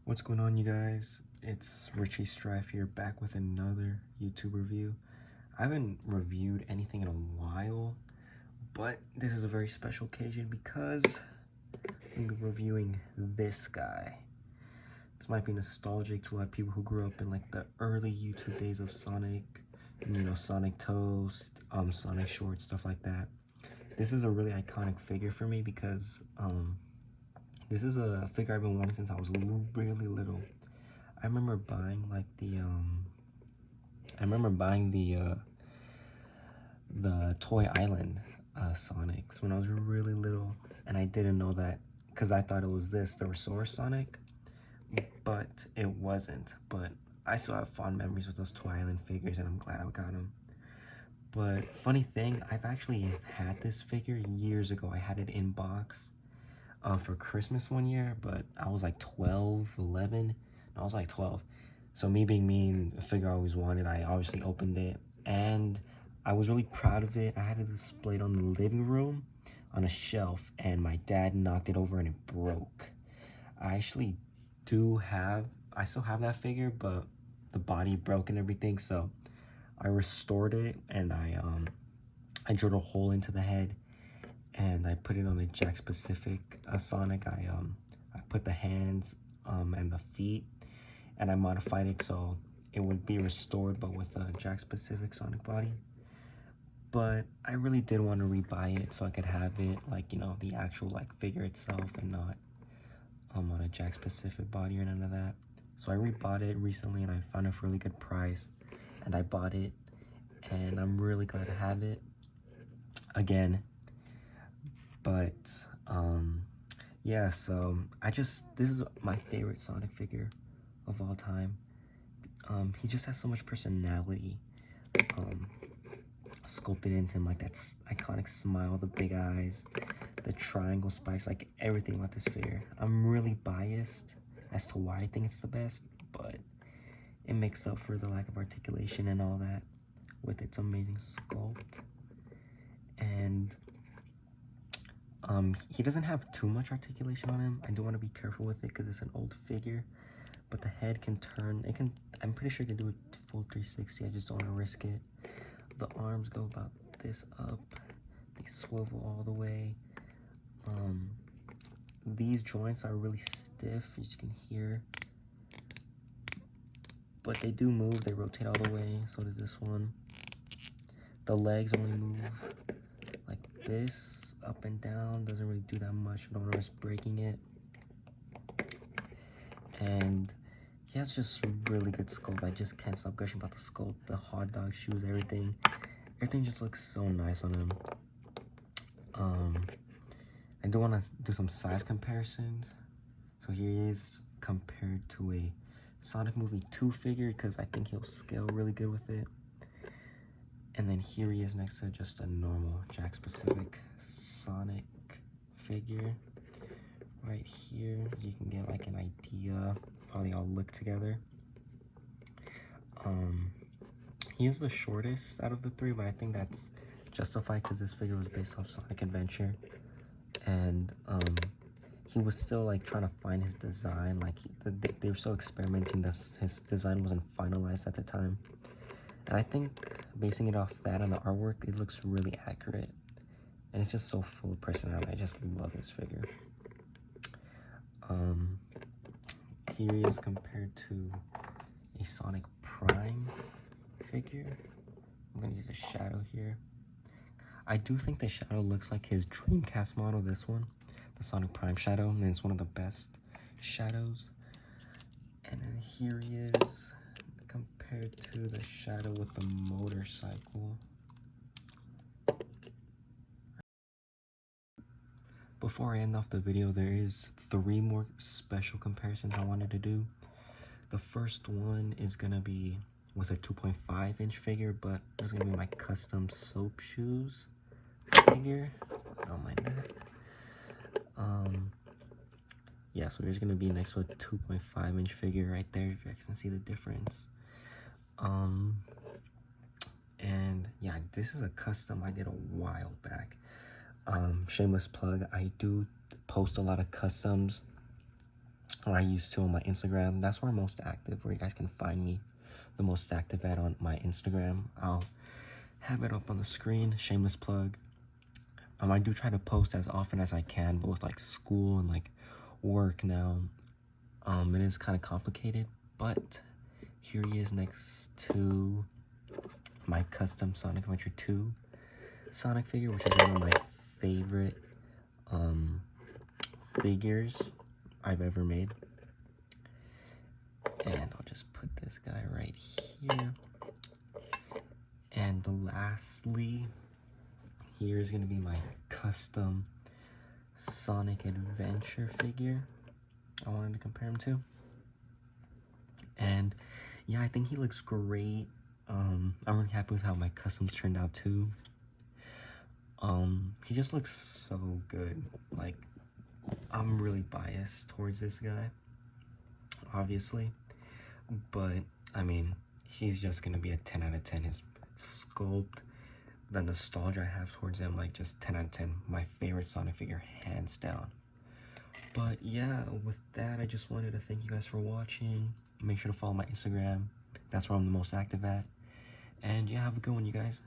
What's going on, you guys? It's Richie Strife here, back with another YouTube review. I haven't reviewed anything in a while, but this is a very special occasion because I'm reviewing this guy. This might be nostalgic to a lot of people who grew up in like the early YouTube days of Sonic, Sonic Toast, Sonic Shorts, stuff like that. This is a really iconic figure for me because this is a figure I've been wanting since I was really little. I remember buying like the Toy Island Sonics when I was really little, and I didn't know that because I thought it was the Resaurus Sonic, but it wasn't. But I still have fond memories with those Toy Island figures, and I'm glad I got them. But funny thing, I've actually had this figure years ago. I had it in box for Christmas one year, but I was like 12, 11. I was like 12. So me being me and a figure I always wanted, I obviously opened it, and I was really proud of it. I had it displayed on the living room on a shelf, and my dad knocked it over and it broke. I still have that figure, but the body broke and everything, so I restored it, and I drilled a hole into the head, and I put it on a Jack specific Sonic. I put the hands and the feet, and I modified it so it would be restored but with a Jack specific Sonic body. But I really did want to rebuy it so I could have it like, the actual like figure itself, and not on a Jack specific body or none of that. So I rebought it recently, and I found it for a really good price, and I bought it, and I'm really glad to have it again. But yeah, so this is my favorite Sonic figure of all time. He just has so much personality sculpted into him, like that iconic smile, the big eyes, the triangle spikes, like everything about this figure. I'm really biased as to why I think it's the best, but it makes up for the lack of articulation and all that with its amazing sculpt. And he doesn't have too much articulation on him. I do want to be careful with it because it's an old figure, but the head can turn. I'm pretty sure it can do a full 360. I just don't want to risk it. The arms go about this up. They swivel all the way. These joints are really stiff, as you can hear, but they do move. They rotate all the way. So does this one. The legs only move like this, up and down. Doesn't really do that much. I don't want to risk breaking it. And he has just really good sculpt. I just can't stop gushing about the sculpt, the hot dog shoes, everything. Everything just looks so nice on him. I do want to do some size comparisons. So here he is compared to a Sonic Movie 2 figure, because I think he'll scale really good with it. And then here he is next to just a normal Jack specific Sonic figure. Right here, you can get like an idea how they all look together. He is the shortest out of the three, but I think that's justified because this figure was based off Sonic Adventure, and he was still like trying to find his design. Like they were still experimenting. His design wasn't finalized at the time, and I think basing it off that and the artwork, it looks really accurate, and it's just so full of personality. I just love this figure. Here he is compared to a Sonic Prime figure. I'm gonna use a shadow here. I do think the shadow looks like his Dreamcast model, this one, the Sonic Prime shadow, and it's one of the best shadows. And then here he is compared to the shadow with the motorcycle. Before I end off the video, there is 3 more special comparisons I wanted to do. The first one is gonna be with a 2.5-inch figure, but this is gonna be my custom soap shoes figure. I don't mind that. Yeah, so there's gonna be next to a 2.5-inch figure right there, if you guys can see the difference. And yeah, this is a custom I did a while back. Shameless plug, I do post a lot of customs or I used to on my Instagram. That's where I'm most active, where you guys can find me the most active at on my Instagram. I'll have it up on the screen, shameless plug. I do try to post as often as I can, but with like school and like work now, it is kind of complicated. But here he is next to my custom Sonic Adventure 2 Sonic figure, which is one of my favorite figures I've ever made. And I'll just put this guy right here. And lastly, here is going to be my custom Sonic Adventure figure I wanted to compare him to. And yeah, I think he looks great. I'm really happy with how my customs turned out too. He just looks so good. Like, I'm really biased towards this guy, obviously, but I mean, he's just gonna be a 10 out of 10. His sculpt, the nostalgia I have towards him, like, just 10 out of 10. My favorite Sonic figure, hands down. But yeah, with that, I just wanted to thank you guys for watching. Make sure to follow my Instagram. That's where I'm the most active at. And yeah, have a good one, you guys.